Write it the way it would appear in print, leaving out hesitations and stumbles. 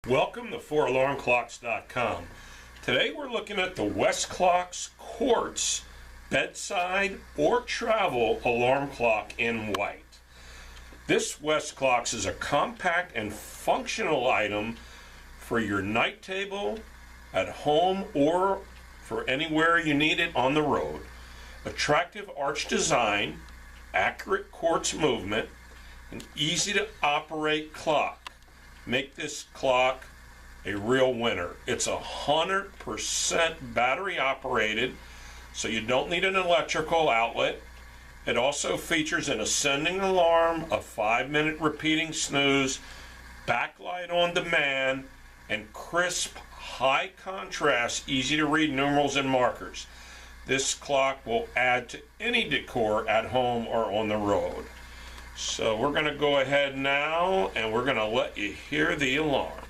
Welcome to 4alarmclocks.com. Today we're looking at the Westclox Quartz bedside or travel alarm clock in white. This Westclox is a compact and functional item for your night table, at home, or for anywhere you need it on the road. Attractive arch design, accurate quartz movement, an easy to operate clock make this clock a real winner. It's 100% battery operated, so you don't need an electrical outlet. It also features an ascending alarm, a 5-minute repeating snooze, backlight on demand, and crisp, high contrast, easy to read numerals and markers. This clock will add to any decor at home or on the road. So we're going to go ahead now and we're going to let you hear the alarm.